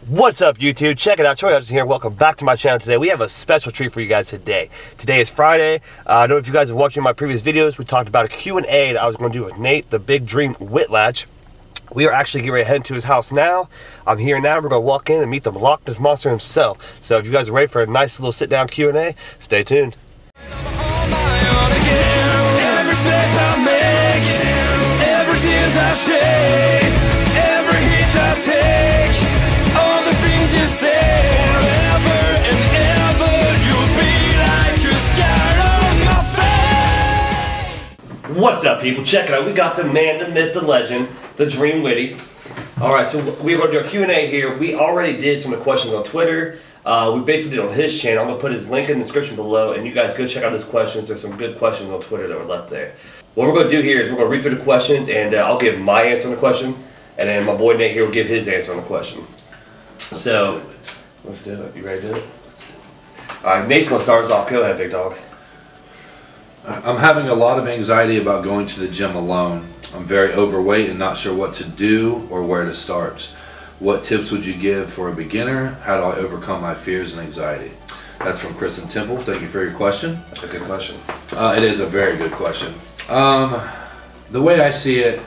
What's up, YouTube? Check it out, Troy.S.Hutchinson here. Welcome back to my channel today. We have a special treat for you guys today. Today is Friday. I don't know if you guys are watching my previous videos. We talked about a Q&A that I was going to do with Nate, the Big Dream Whitlatch. We are actually getting ready to head into his house now. I'm here now. We're going to walk in and meet the Loch Ness Monster himself. So if you guys are ready for a nice little sit-down Q&A, stay tuned. Every step I make, every tears I shed, every hit I take, all the things you say, forever and ever, you'll be like a scar on my face. What's up, people? Check it out. We got the man, the myth, the legend, the Dream Witty. Alright, so we're going to do a Q&A here. We already did some of the questions on Twitter. We basically did on his channel. I'm going to put his link in the description below, and you guys go check out his questions. There's some good questions on Twitter that were left there. What we're going to do here is we're going to read through the questions, and I'll give my answer on the question, and then my boy Nate here will give his answer on the question. So, let's do it. You ready to do it? Alright, Nate's going to start us off. Go ahead, big dog. I'm having a lot of anxiety about going to the gym alone. I'm very overweight and not sure what to do or where to start. What tips would you give for a beginner? How do I overcome my fears and anxiety? That's from Kristen Temple. Thank you for your question. That's a good question. It is a very good question. The way I see it,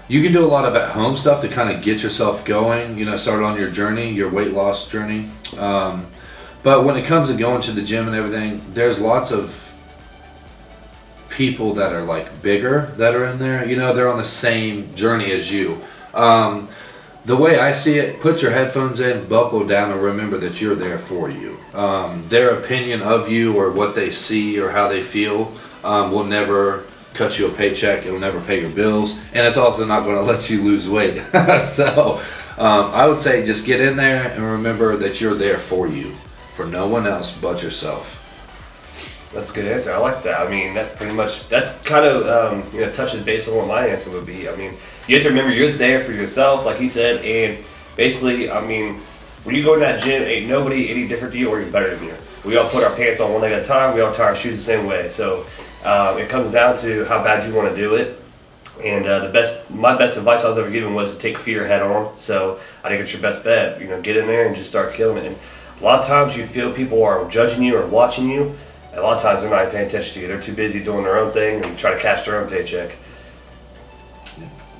you can do a lot of at-home stuff to kind of get yourself going, you know, start on your journey, your weight loss journey. But when it comes to going to the gym and everything, there's lots of people that are like bigger that are in there. You know, they're on the same journey as you. The way I see it, put your headphones in, buckle down, and remember that you're there for you. Their opinion of you or what they see or how they feel will never cut you a paycheck. It'll never pay your bills, and it's also not going to let you lose weight. So I would say just get in there and remember that you're there for you, for no one else but yourself. That's a good answer. I like that. I mean, that pretty much, that's kind of, you know, touches base on what my answer would be. I mean, you have to remember you're there for yourself, like he said, and basically, I mean, when you go in that gym, ain't nobody any different to you or you're better than you. We all put our pants on one leg at a time. We all tie our shoes the same way. So it comes down to how bad you want to do it. And my best advice I was ever given was to take fear head on. So I think it's your best bet. You know, get in there and just start killing it. And a lot of times you feel people are judging you or watching you. A lot of times they're not even paying attention to you. They're too busy doing their own thing and trying to cash their own paycheck.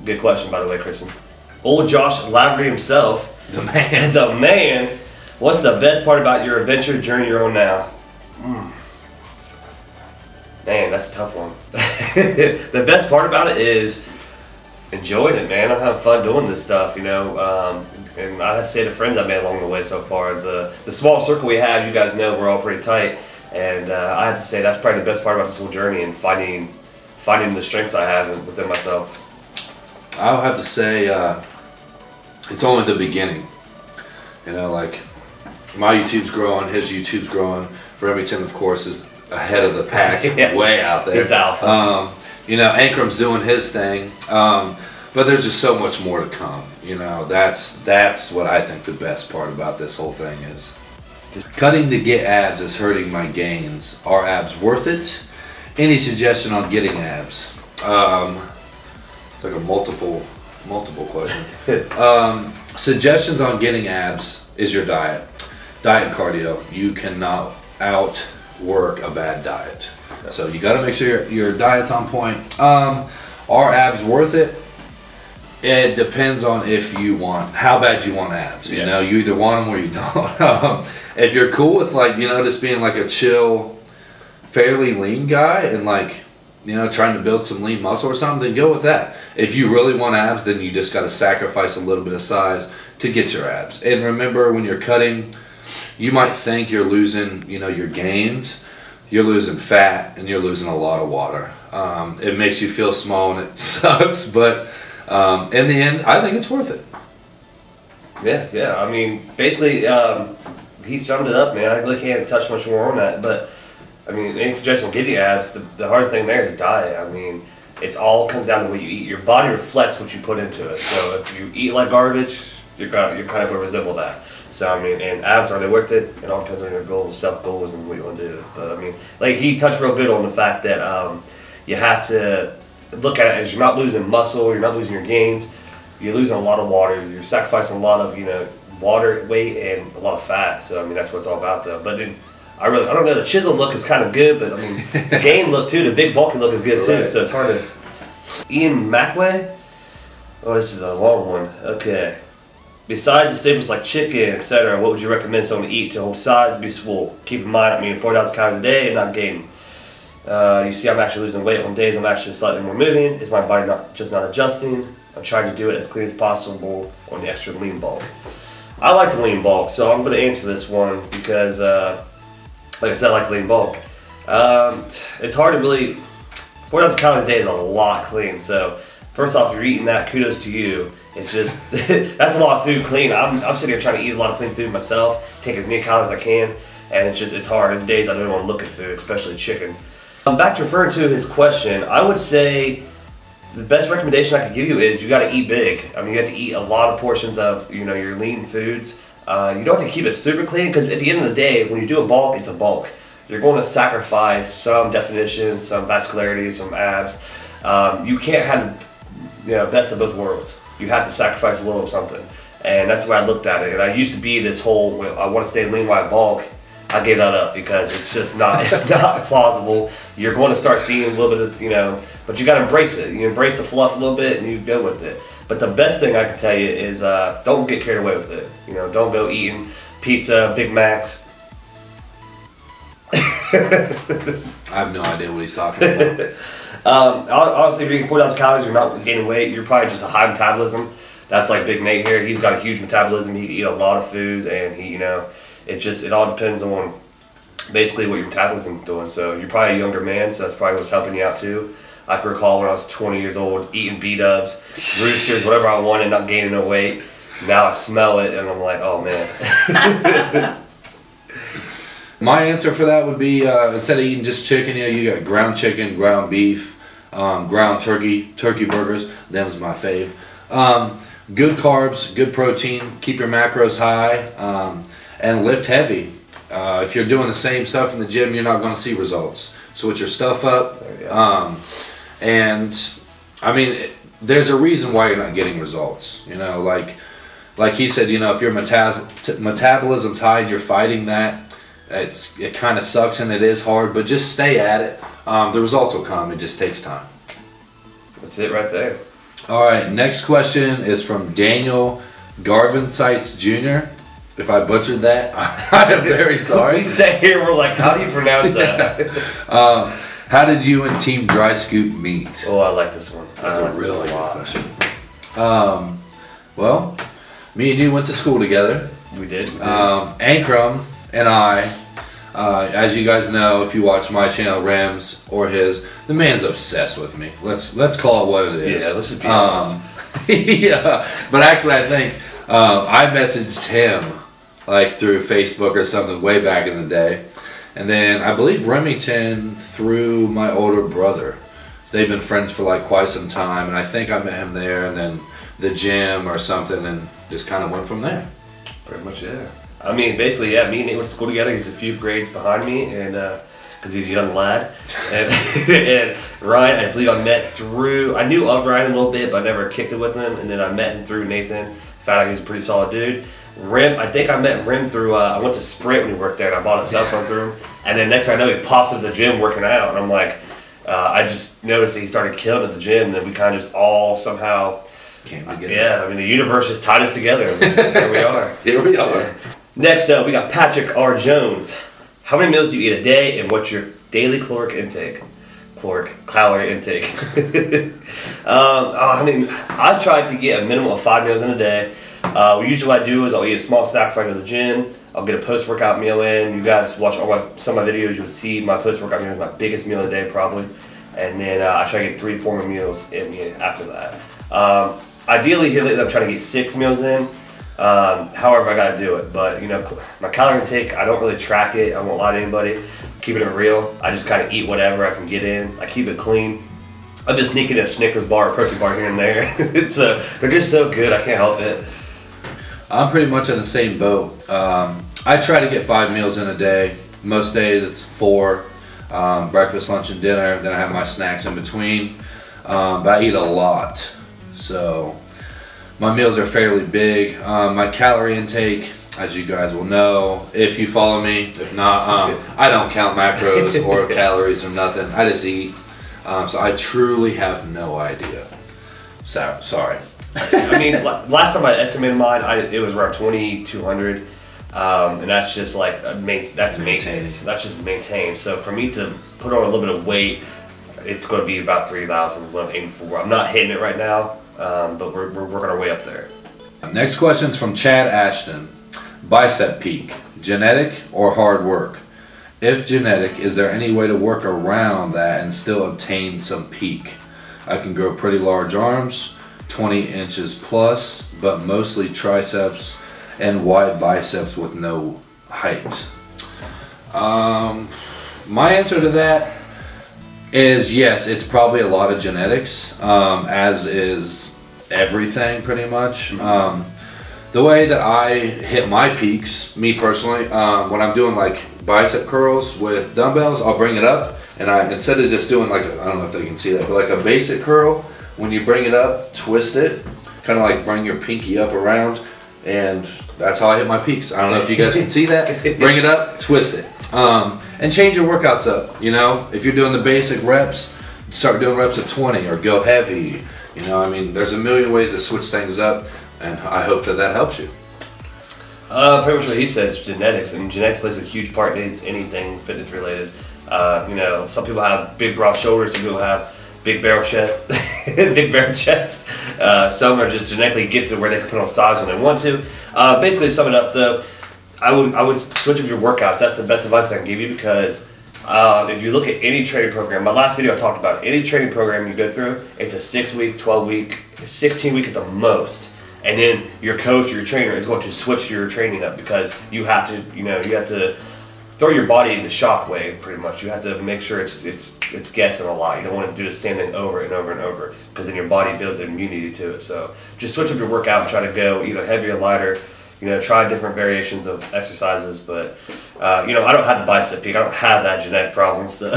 Good question, by the way, Kristen. Old Josh Laverty himself. The man. The man. What's the best part about your adventure journey you're on now? Man, that's a tough one. The best part about it is enjoying it, man. I'm having fun doing this stuff, you know. And I have to say the friends I've made along the way so far. The small circle we have, you guys know we're all pretty tight. And I have to say that's probably the best part about this whole journey and finding the strengths I have within myself. I'll have to say it's only the beginning. You know, like my YouTube's growing, his YouTube's growing. Remington, of course, is ahead of the pack, yeah. Way out there. He's the alpha. You know, Ankram's doing his thing, but there's just so much more to come. You know, that's what I think the best part about this whole thing is. Cutting to get abs is hurting my gains. Are abs worth it? Any suggestion on getting abs? It's like a multiple question. Suggestions on getting abs is your diet. Diet and cardio. You cannot outwork a bad diet. So you got to make sure your diet's on point. Are abs worth it? It depends on how bad you want abs. You know, you either want them or you don't. If you're cool with, like, you know, just being like a chill, fairly lean guy and, like, you know, trying to build some lean muscle or something, then go with that. If you really want abs, then you just got to sacrifice a little bit of size to get your abs. And remember, when you're cutting, you might think you're losing, you know, your gains. You're losing fat and you're losing a lot of water. It makes you feel small and it sucks, but in the end, I think it's worth it. Yeah. I mean, basically, he summed it up, man. I really can't touch much more on that. But, I mean, any suggestion on getting abs, the hardest thing there is diet. I mean, it all comes down to what you eat. Your body reflects what you put into it. So if you eat like garbage, you're kind of going to resemble that. So, I mean, and abs, are they worth it? It all depends on your goals, self-goals, and what you want to do. But, I mean, like, he touched real good on the fact that you have to look at it as you're not losing muscle, you're not losing your gains, you're losing a lot of water, you're sacrificing a lot of, you know, water weight and a lot of fat. So I mean that's what it's all about though. But then, I don't know. The chisel look is kind of good, but I mean the gain look too. The big bulky look is good too. Right. So it's hard to. Ian Macway. Oh, this is a long one. Okay. Besides the staples like chicken, etc., what would you recommend someone to eat to hold size and be swole? Keep in mind, 4,000 calories a day and not gaining. You see, I'm actually losing weight on days I'm actually slightly more moving. Is my body not adjusting? I'm trying to do it as clean as possible on the extra lean bulk. I like the lean bulk, so I'm going to answer this one because, like I said, I like the lean bulk. It's hard to really. 4,000 calories a day is a lot clean. So first off, if you're eating that, kudos to you. It's just that's a lot of food clean. I'm sitting here trying to eat a lot of clean food myself, take as many calories as I can, and it's hard. There's days I don't want to look at food, especially chicken. Back to referring to his question, I would say the best recommendation I could give you is you got to eat big. You have to eat a lot of portions of your lean foods. You don't have to keep it super clean because at the end of the day, when you do a bulk, it's a bulk. You're going to sacrifice some definition, some vascularity, some abs. You can't have best of both worlds. You have to sacrifice a little of something, and that's the way I looked at it. And I used to be this whole I want to stay lean while I bulk. I gave that up because it's just not plausible. You're going to start seeing a little bit of but you got to embrace it. You embrace the fluff a little bit and you go with it. But the best thing I can tell you is don't get carried away with it. Don't go eating pizza, Big Macs. I have no idea what he's talking about. Honestly, if you're eating 4,000 calories, you're not gaining weight. You're probably just a high metabolism. That's like Big Nate here. He's got a huge metabolism. He can eat a lot of food, and it all depends on basically what your metabolism is doing. So you're probably a younger man, so that's probably what's helping you out too. I can recall when I was 20 years old, eating B-dubs, roosters, whatever I wanted, not gaining no weight. Now I smell it, and I'm like, oh man. My answer for that would be instead of eating just chicken, you got ground chicken, ground beef, ground turkey burgers. Them's my fave. Good carbs, good protein, keep your macros high, and lift heavy. If you're doing the same stuff in the gym, you're not going to see results. Switch your stuff up. There's a reason why you're not getting results. Like he said, if your metabolism's high and you're fighting that, it kind of sucks and it is hard, but just stay at it. The results will come. It just takes time. That's it right there. All right, next question is from Daniel Garvinsites Jr. If I butchered that, I am very sorry. We say here, we're like, how do you pronounce that? How did you and Team Dry Scoop meet? Oh, I like this one. That's a really good question. Well, me and you went to school together. We did. Ankrum and I, as you guys know, if you watch my channel, Rams or his, the man's obsessed with me. Let's call it what it is. Yeah, let's just be honest. Yeah, but actually, I think I messaged him through Facebook or something way back in the day, and then I believe Remington through my older brother. So they've been friends for quite some time, and I think I met him there, and then the gym or something, and just kind of went from there. Pretty much, yeah. Basically, yeah, me and Nate went to school together. He's a few grades behind me, and because he's a young lad. And, and Ryan, I believe I knew of Ryan a little bit, but I never kicked it with him. And then I met him through Nathan. Found out he was a pretty solid dude. Rim, I think I met Rim through, I went to Sprint when he worked there, and I bought a cell phone through him. And then next thing I know, he pops up at the gym working out, and I'm like, I just noticed that he started killing at the gym, and then we kind of just all somehow came together. Yeah, the universe just tied us together. Here we are. Here we are. Next up, we got Patrick R. Jones. How many meals do you eat a day, and what's your daily calorie intake? I try to get a minimum of 5 meals in a day. Usually what I do is I'll eat a small snack before I go to the gym. I'll get a post-workout meal in. You guys watch some of my videos, you'll see my post-workout meal is my biggest meal of the day probably. And then I try to get 3 to 4 more meals in me after that. Ideally here lately I'm trying to get 6 meals in. However I gotta do it. But my calorie intake, I don't really track it. I won't lie to anybody. Keeping it real. I just kind of eat whatever I can get in. I keep it clean. I'm just sneaking a Snickers bar, a protein bar here and there. They're just so good. I can't help it. I'm pretty much in the same boat. I try to get 5 meals in a day. Most days it's 4. Breakfast, lunch, and dinner. Then I have my snacks in between. But I eat a lot. So My meals are fairly big. My calorie intake, as you guys will know, if you follow me. If not, I don't count macros or calories or nothing. I just eat. So I truly have no idea. So, sorry. I mean, last time I estimated mine, it was around 2,200. And that's just like, that's maintenance. That's just maintained. So for me to put on a little bit of weight, it's going to be about 3,000 is what I'm aiming for. I'm not hitting it right now, but we're working our way up there. Next question is from Chad Ashton. Bicep peak, genetic or hard work? If genetic, is there any way to work around that and still obtain some peak? I can grow pretty large arms, 20 inches plus, but mostly triceps and wide biceps with no height. My answer to that is yes, it's probably a lot of genetics, as is everything pretty much. The way that I hit my peaks, me personally, when I'm doing like bicep curls with dumbbells, I'll bring it up, and instead of just doing like, I don't know if they can see that, but like a basic curl, when you bring it up, twist it, kind of like bring your pinky up around, and that's how I hit my peaks. I don't know if you guys can see that. Bring it up, twist it, and change your workouts up. You know, if you're doing the basic reps, start doing reps of 20 or go heavy. You know, I mean, there's a million ways to switch things up, and I hope that helps you. Pretty much what he says, genetics, and genetics plays a huge part in anything fitness related. You know, some people have big broad shoulders, some people have big barrel chest, some are just genetically gifted where they can put on size when they want to. Basically, to sum it up though, I would switch up your workouts. That's the best advice I can give you, because if you look at any training program, my last video I talked about, any training program you go through, it's a 6-week, 12-week, 16-week at the most. And then your coach or your trainer is going to switch your training up, because you have to throw your body into shock wave pretty much. You have to make sure it's guessing a lot. You don't want to do the same thing over and over and over, because then your body builds an immunity to it. So just switch up your workout and try to go either heavier or lighter. You know, try different variations of exercises. But you know, I don't have the bicep peak. I don't have that genetic problem. So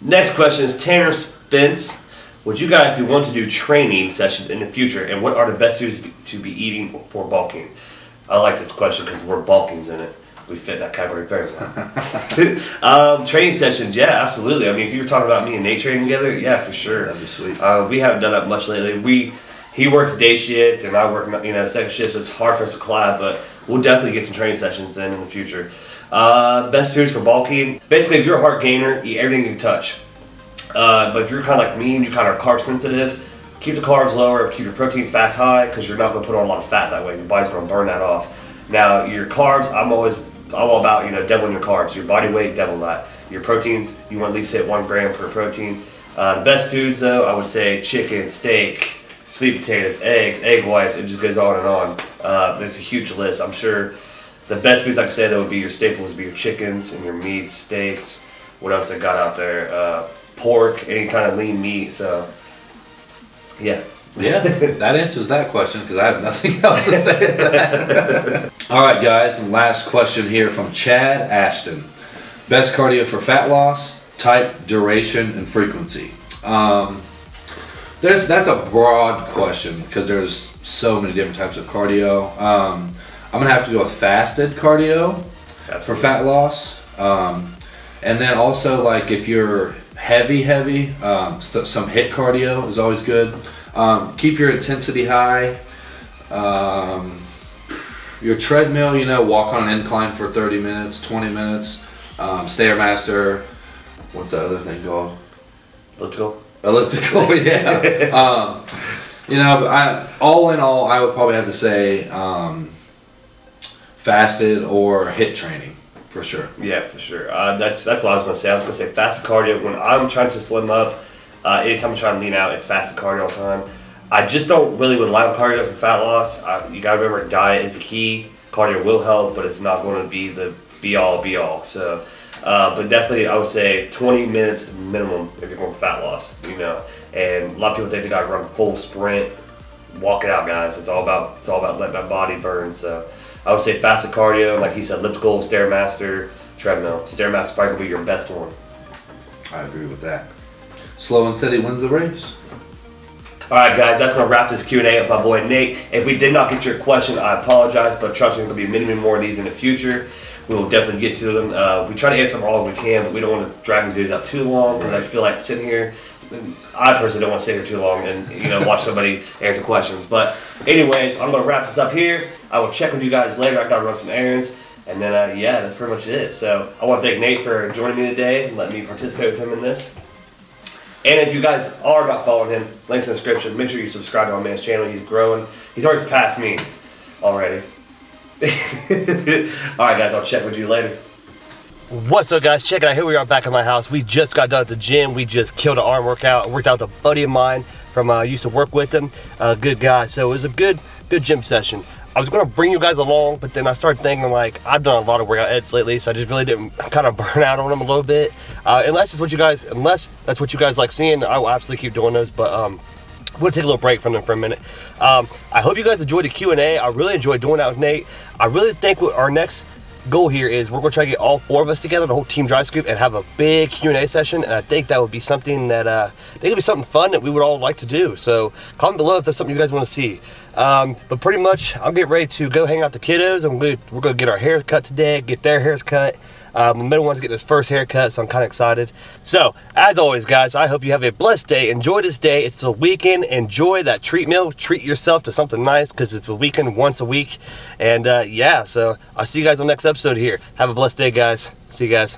next question is Tanner Spence. Would you guys be willing to do training sessions in the future, and what are the best foods to be eating for bulking? I like this question because the word bulking's in it. We fit in that category very well. Training sessions, yeah, absolutely. I mean, if you were talking about me and Nate training together, yeah, for sure. That'd be sweet. We haven't done that much lately. He works day shift, and I work, second shift, so it's hard for us to collab, but we'll definitely get some training sessions in the future. Best foods for bulking. Basically, if you're a heart gainer, eat everything you can touch. But if you're kind of like me and you kind of are carb sensitive, keep the carbs lower, keep your proteins, fats high, because you're not going to put on a lot of fat that way. Your body's going to burn that off. Now, your carbs, I'm all about, doubling your carbs. Your body weight, double that. Your proteins, you want to at least hit 1 gram per protein. The best foods, though, I would say chicken, steak, sweet potatoes, eggs, egg whites. It just goes on and on. There's a huge list. I'm sure the best foods I could say, though, would be your staples, would be your chickens and your meats, steaks. What else they got out there? Pork, any kind of lean meat. So, yeah. Yeah, that answers that question, because I have nothing else to say to that. All right, guys, and last question here from Chad Ashton. Best cardio for fat loss, type, duration, and frequency. That's a broad question, because there's so many different types of cardio. I'm going to have to go with fasted cardio. Absolutely. For fat loss. And then also, like, if you're heavy, some HIIT cardio is always good. Keep your intensity high. Your treadmill, walk on an incline for 30 minutes, 20 minutes. Stairmaster. What's the other thing called? Elliptical, yeah. All in all, I would probably have to say fasted or HIIT training. For sure. Yeah, for sure. That's what I was going to say. I was going to say fasted cardio. When I'm trying to slim up, anytime I'm trying to lean out, it's fasted cardio all the time. I just don't really rely on cardio for fat loss. You got to remember, diet is the key. Cardio will help, but it's not going to be the be-all. So, but definitely, I would say 20 minutes minimum if you're going for fat loss. And a lot of people think they got to run full sprint. Walk it out, guys. It's all about letting that body burn. So, I would say fasted cardio, like he said, elliptical, Stairmaster, treadmill. Stairmaster probably will be your best one. I agree with that. Slow and steady wins the race. All right, guys, that's going to wrap this Q&A up, my boy Nate. If we did not get your question, I apologize, but trust me, there's going to be many more of these in the future. We will definitely get to them. We try to answer them all as we can, but we don't want to drag these videos out too long because I feel like sitting here, I personally don't want to sit here too long and watch somebody answer questions. But anyways, I'm going to wrap this up here. I will check with you guys later. I got to run some errands. And then, yeah, that's pretty much it. So I want to thank Nate for joining me today and letting me participate with him in this. And if you guys are not following him, links in the description. Make sure you subscribe to my man's channel. He's growing. He's already surpassed me already. Alright, guys, I'll check with you later. What's up, guys? Check it out. Here we are back at my house. We just got done at the gym. We just killed an arm workout. I worked out with a buddy of mine from used to work with him. Good guy. So it was a good gym session. I was going to bring you guys along, but then I started thinking, like, I've done a lot of workout edits lately, so I just really didn't kind of burn out on them a little bit. Unless that's what you guys like seeing, I will absolutely keep doing those, but we'll take a little break from them for a minute. I hope you guys enjoyed the Q&A. I really enjoyed doing that with Nate. I really think what our next goal here is we're going to try to get all 4 of us together, the whole Team Dry Scoop, and have a big Q&A session, and I think that would be something that fun that we would all like to do. So comment below if that's something you guys want to see. But pretty much I'll get ready to go hang out the kiddos, and we're going to get our hair cut today, get their hairs cut. The middle one's getting his first haircut, so I'm kind of excited. So, as always, guys, I hope you have a blessed day. Enjoy this day. It's the weekend. Enjoy that treat meal. Treat yourself to something nice because it's a weekend once a week. And, yeah, so I'll see you guys on the next episode here. Have a blessed day, guys. See you guys.